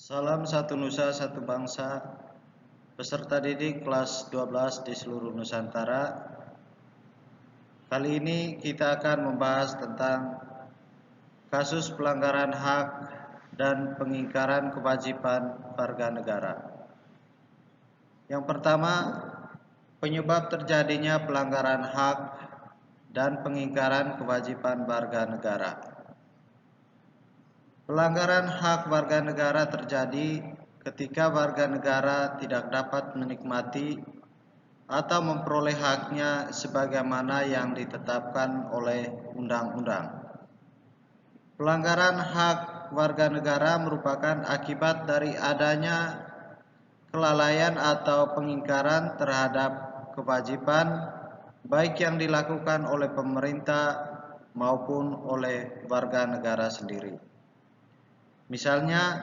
Salam satu nusa, satu bangsa, peserta didik kelas 12 di seluruh Nusantara. Kali ini kita akan membahas tentang kasus pelanggaran hak dan pengingkaran kewajiban warga negara. Yang pertama, penyebab terjadinya pelanggaran hak dan pengingkaran kewajiban warga negara. Pelanggaran hak warga negara terjadi ketika warga negara tidak dapat menikmati atau memperoleh haknya sebagaimana yang ditetapkan oleh undang-undang. Pelanggaran hak warga negara merupakan akibat dari adanya kelalaian atau pengingkaran terhadap kewajiban baik yang dilakukan oleh pemerintah maupun oleh warga negara sendiri. Misalnya,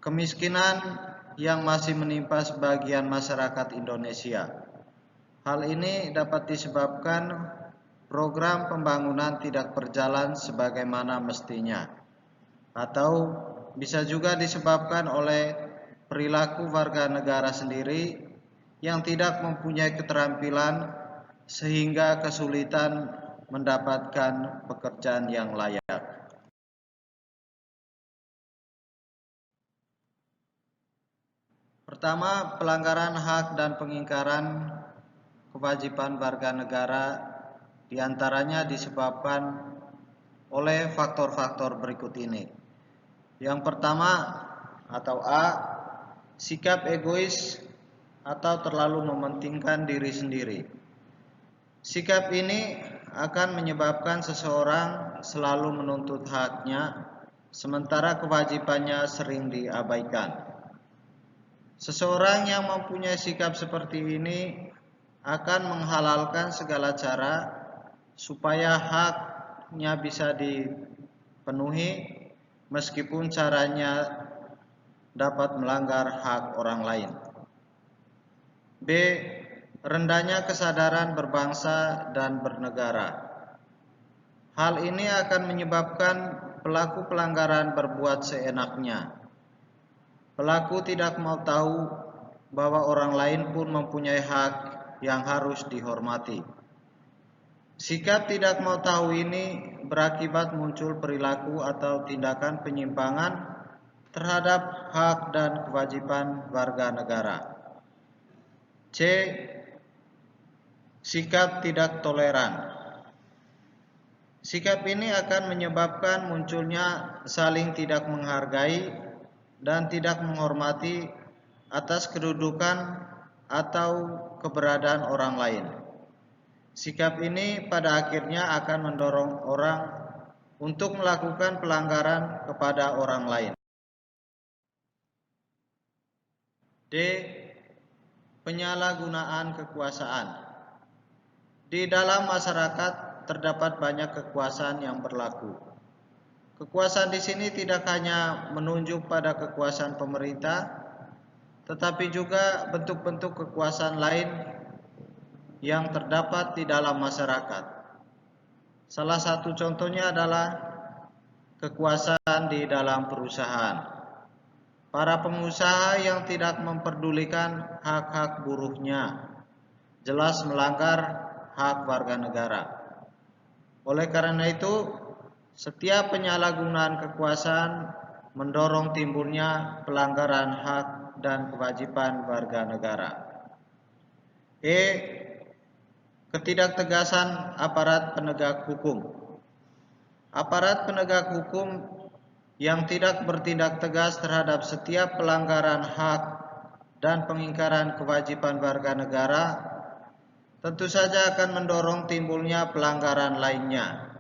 kemiskinan yang masih menimpa sebagian masyarakat Indonesia. Hal ini dapat disebabkan program pembangunan tidak berjalan sebagaimana mestinya, atau bisa juga disebabkan oleh perilaku warga negara sendiri yang tidak mempunyai keterampilan sehingga kesulitan mendapatkan pekerjaan yang layak. Pertama, pelanggaran hak dan pengingkaran kewajiban warga negara diantaranya disebabkan oleh faktor-faktor berikut ini. Yang pertama atau A, sikap egois atau terlalu mementingkan diri sendiri. Sikap ini akan menyebabkan seseorang selalu menuntut haknya, sementara kewajibannya sering diabaikan. Seseorang yang mempunyai sikap seperti ini akan menghalalkan segala cara supaya haknya bisa dipenuhi meskipun caranya dapat melanggar hak orang lain. B. Rendahnya kesadaran berbangsa dan bernegara. Hal ini akan menyebabkan pelaku pelanggaran berbuat seenaknya. Pelaku tidak mau tahu bahwa orang lain pun mempunyai hak yang harus dihormati. Sikap tidak mau tahu ini berakibat muncul perilaku atau tindakan penyimpangan terhadap hak dan kewajiban warga negara. C. Sikap tidak toleran. Sikap ini akan menyebabkan munculnya saling tidak menghargai dan tidak menghormati atas kedudukan atau keberadaan orang lain. Sikap ini pada akhirnya akan mendorong orang untuk melakukan pelanggaran kepada orang lain. D. Penyalahgunaan kekuasaan. Di dalam masyarakat terdapat banyak kekuasaan yang berlaku. Kekuasaan di sini tidak hanya menunjuk pada kekuasaan pemerintah, tetapi juga bentuk-bentuk kekuasaan lain yang terdapat di dalam masyarakat. Salah satu contohnya adalah kekuasaan di dalam perusahaan. Para pengusaha yang tidak memperdulikan hak-hak buruhnya jelas melanggar hak warga negara. Oleh karena itu, setiap penyalahgunaan kekuasaan mendorong timbulnya pelanggaran hak dan kewajiban warga negara. E. Ketidaktegasan aparat penegak hukum. Aparat penegak hukum yang tidak bertindak tegas terhadap setiap pelanggaran hak dan pengingkaran kewajiban warga negara tentu saja akan mendorong timbulnya pelanggaran lainnya.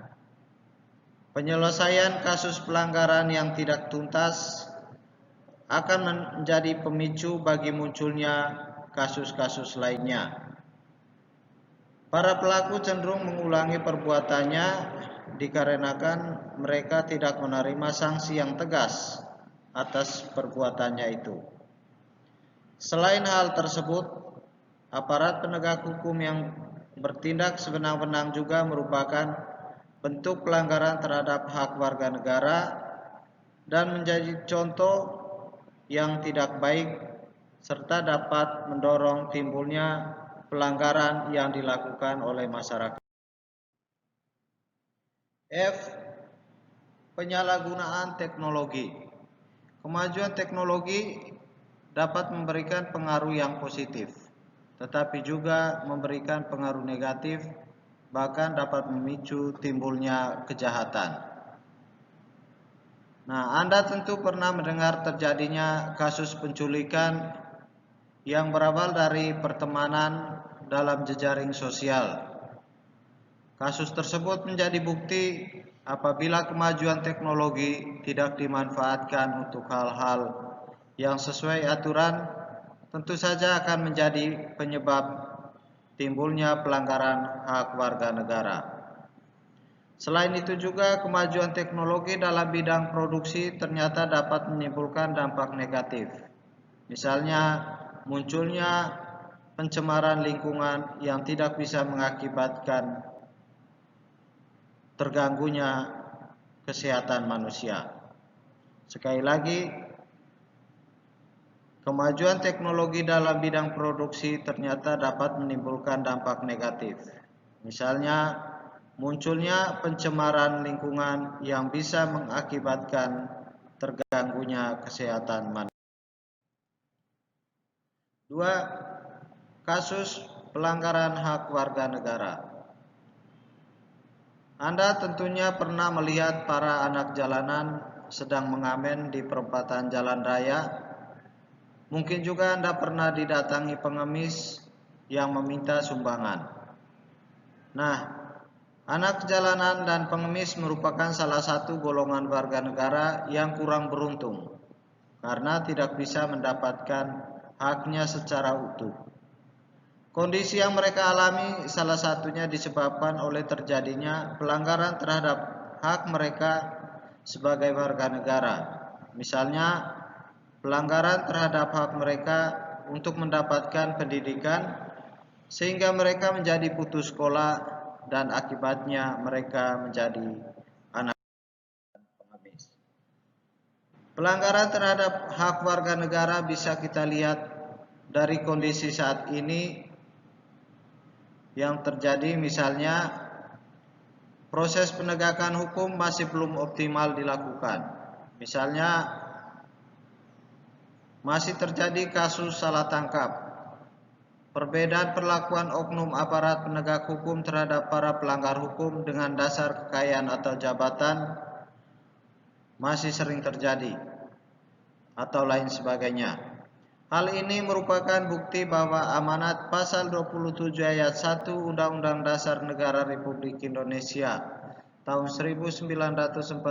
Penyelesaian kasus pelanggaran yang tidak tuntas akan menjadi pemicu bagi munculnya kasus-kasus lainnya. Para pelaku cenderung mengulangi perbuatannya dikarenakan mereka tidak menerima sanksi yang tegas atas perbuatannya itu. Selain hal tersebut, aparat penegak hukum yang bertindak sewenang-wenang juga merupakan bentuk pelanggaran terhadap hak warga negara dan menjadi contoh yang tidak baik serta dapat mendorong timbulnya pelanggaran yang dilakukan oleh masyarakat. F. Penyalahgunaan teknologi. Kemajuan teknologi dapat memberikan pengaruh yang positif, tetapi juga memberikan pengaruh negatif, bahkan dapat memicu timbulnya kejahatan. Nah, Anda tentu pernah mendengar terjadinya kasus penculikan yang berawal dari pertemanan dalam jejaring sosial. Kasus tersebut menjadi bukti apabila kemajuan teknologi tidak dimanfaatkan untuk hal-hal yang sesuai aturan, tentu saja akan menjadi penyebab timbulnya pelanggaran hak warga negara. Selain itu juga kemajuan teknologi dalam bidang produksi ternyata dapat menimbulkan dampak negatif. Misalnya munculnya pencemaran lingkungan yang tidak bisa mengakibatkan terganggunya kesehatan manusia. Sekali lagi, kemajuan teknologi dalam bidang produksi ternyata dapat menimbulkan dampak negatif. Misalnya munculnya pencemaran lingkungan yang bisa mengakibatkan terganggunya kesehatan manusia. 2. Kasus pelanggaran hak warga negara. Anda tentunya pernah melihat para anak jalanan sedang mengamen di perempatan jalan raya. Mungkin juga Anda pernah didatangi pengemis yang meminta sumbangan. Nah, anak jalanan dan pengemis merupakan salah satu golongan warga negara yang kurang beruntung karena tidak bisa mendapatkan haknya secara utuh. Kondisi yang mereka alami salah satunya disebabkan oleh terjadinya pelanggaran terhadap hak mereka sebagai warga negara. Misalnya, pelanggaran terhadap hak mereka untuk mendapatkan pendidikan sehingga mereka menjadi putus sekolah dan akibatnya mereka menjadi anak pengemis. Pelanggaran terhadap hak warga negara bisa kita lihat dari kondisi saat ini yang terjadi, misalnya proses penegakan hukum masih belum optimal dilakukan. Misalnya masih terjadi kasus salah tangkap, perbedaan perlakuan oknum aparat penegak hukum terhadap para pelanggar hukum dengan dasar kekayaan atau jabatan masih sering terjadi, atau lain sebagainya. Hal ini merupakan bukti bahwa amanat pasal 27 ayat 1 Undang-Undang Dasar Negara Republik Indonesia tahun 1945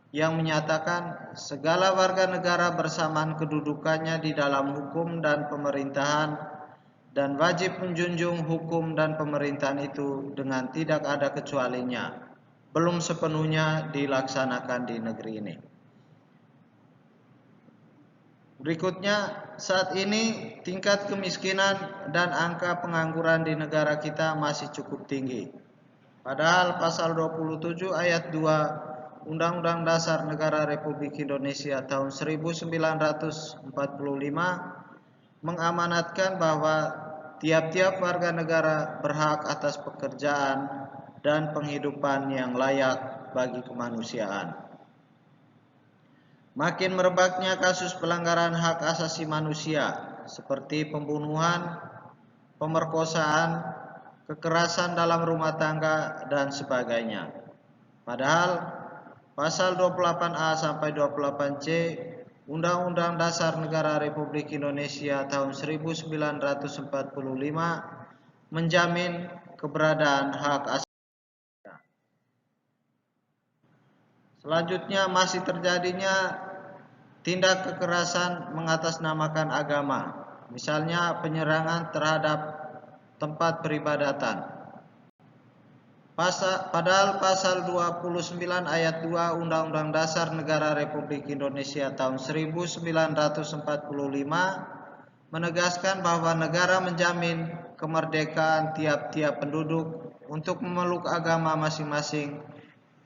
yang menyatakan segala warga negara bersamaan kedudukannya di dalam hukum dan pemerintahan dan wajib menjunjung hukum dan pemerintahan itu dengan tidak ada kecualinya, belum sepenuhnya dilaksanakan di negeri ini. Berikutnya, saat ini tingkat kemiskinan dan angka pengangguran di negara kita masih cukup tinggi. Padahal pasal 27 ayat 2 Undang-Undang Dasar Negara Republik Indonesia tahun 1945 mengamanatkan bahwa tiap-tiap warga negara berhak atas pekerjaan dan penghidupan yang layak bagi kemanusiaan. Makin merebaknya kasus pelanggaran hak asasi manusia seperti pembunuhan, pemerkosaan, kekerasan dalam rumah tangga, dan sebagainya. Padahal pasal 28A sampai 28C Undang-Undang Dasar Negara Republik Indonesia tahun 1945 menjamin keberadaan hak asasi. Selanjutnya masih terjadinya tindak kekerasan mengatasnamakan agama, misalnya penyerangan terhadap tempat peribadatan. Padahal pasal 29 ayat 2 Undang-Undang Dasar Negara Republik Indonesia tahun 1945 menegaskan bahwa negara menjamin kemerdekaan tiap-tiap penduduk untuk memeluk agama masing-masing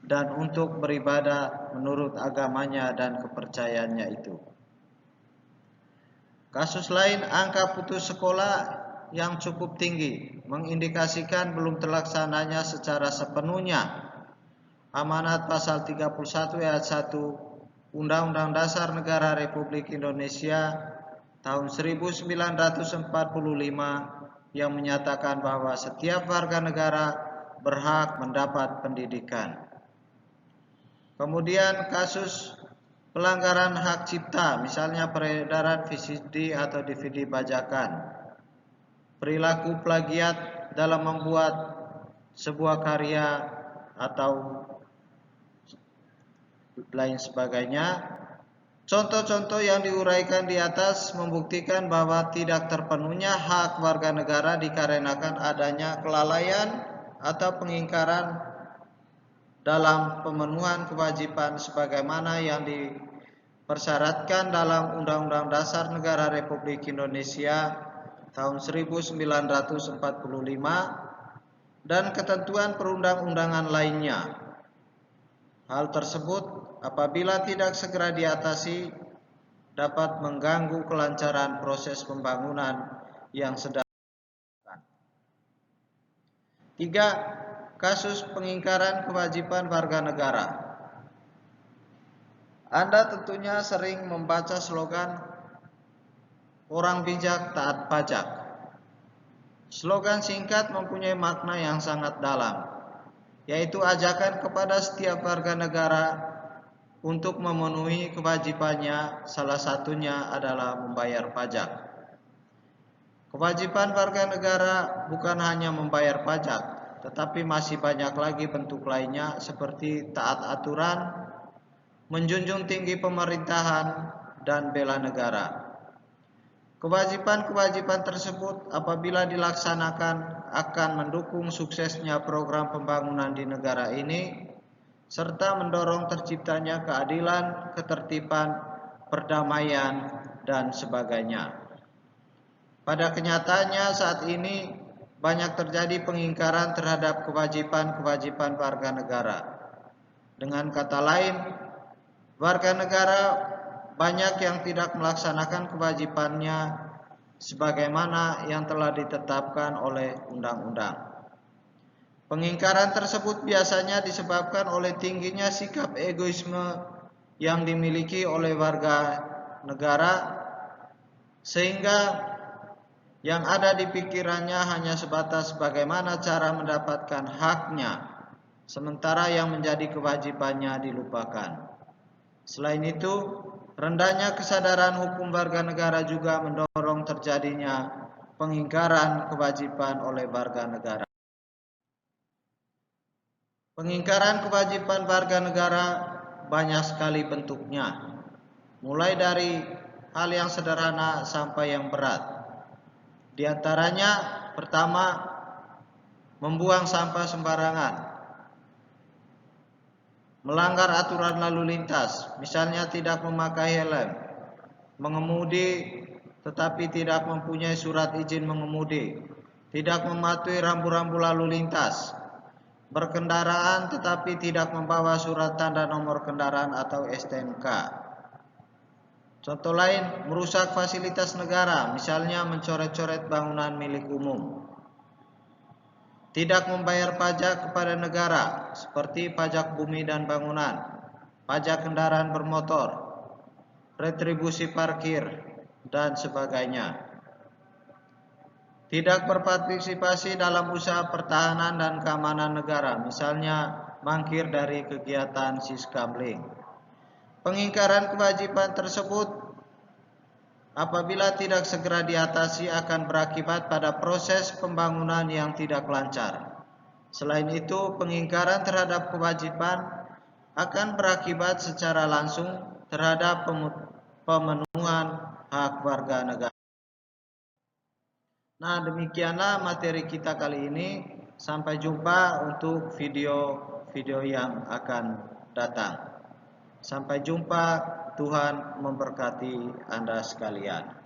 dan untuk beribadah menurut agamanya dan kepercayaannya itu. Kasus lain, angka putus sekolah yang cukup tinggi mengindikasikan belum terlaksananya secara sepenuhnya amanat pasal 31 ayat 1 Undang-Undang Dasar Negara Republik Indonesia tahun 1945 yang menyatakan bahwa setiap warga negara berhak mendapat pendidikan. Kemudian kasus pelanggaran hak cipta, misalnya peredaran VCD atau DVD bajakan, perilaku plagiat dalam membuat sebuah karya atau lain sebagainya. Contoh-contoh yang diuraikan di atas membuktikan bahwa tidak terpenuhnya hak warga negara dikarenakan adanya kelalaian atau pengingkaran dalam pemenuhan kewajiban sebagaimana yang dipersyaratkan dalam Undang-Undang Dasar Negara Republik Indonesia tahun 1945 dan ketentuan perundang-undangan lainnya. Hal tersebut apabila tidak segera diatasi dapat mengganggu kelancaran proses pembangunan yang sedang dilakukan. 3. Kasus pengingkaran kewajiban warga negara. Anda tentunya sering membaca slogan "Orang bijak taat pajak". Slogan singkat mempunyai makna yang sangat dalam, yaitu ajakan kepada setiap warga negara untuk memenuhi kewajibannya, salah satunya adalah membayar pajak. Kewajiban warga negara bukan hanya membayar pajak, tetapi masih banyak lagi bentuk lainnya seperti taat aturan, menjunjung tinggi pemerintahan, dan bela negara. Kewajiban-kewajiban tersebut apabila dilaksanakan akan mendukung suksesnya program pembangunan di negara ini, serta mendorong terciptanya keadilan, ketertiban, perdamaian, dan sebagainya. Pada kenyataannya saat ini banyak terjadi pengingkaran terhadap kewajiban-kewajiban warga negara. Dengan kata lain, warga negara banyak yang tidak melaksanakan kewajibannya sebagaimana yang telah ditetapkan oleh undang-undang. Pengingkaran tersebut biasanya disebabkan oleh tingginya sikap egoisme yang dimiliki oleh warga negara, sehingga yang ada di pikirannya hanya sebatas bagaimana cara mendapatkan haknya, sementara yang menjadi kewajibannya dilupakan. Selain itu, rendahnya kesadaran hukum warga negara juga mendorong terjadinya pengingkaran kewajiban oleh warga negara. Pengingkaran kewajiban warga negara banyak sekali bentuknya, mulai dari hal yang sederhana sampai yang berat. Di antaranya, pertama, membuang sampah sembarangan, melanggar aturan lalu lintas, misalnya tidak memakai helm, mengemudi tetapi tidak mempunyai surat izin mengemudi, tidak mematuhi rambu-rambu lalu lintas, berkendaraan tetapi tidak membawa surat tanda nomor kendaraan atau STNK. Contoh lain, merusak fasilitas negara, misalnya mencoret-coret bangunan milik umum. Tidak membayar pajak kepada negara, seperti pajak bumi dan bangunan, pajak kendaraan bermotor, retribusi parkir, dan sebagainya. Tidak berpartisipasi dalam usaha pertahanan dan keamanan negara, misalnya mangkir dari kegiatan siskamling. Pengingkaran kewajiban tersebut apabila tidak segera diatasi akan berakibat pada proses pembangunan yang tidak lancar. Selain itu, pengingkaran terhadap kewajiban akan berakibat secara langsung terhadap pemenuhan hak warga negara. Nah, demikianlah materi kita kali ini. Sampai jumpa untuk video-video yang akan datang. Sampai jumpa, Tuhan memberkati Anda sekalian.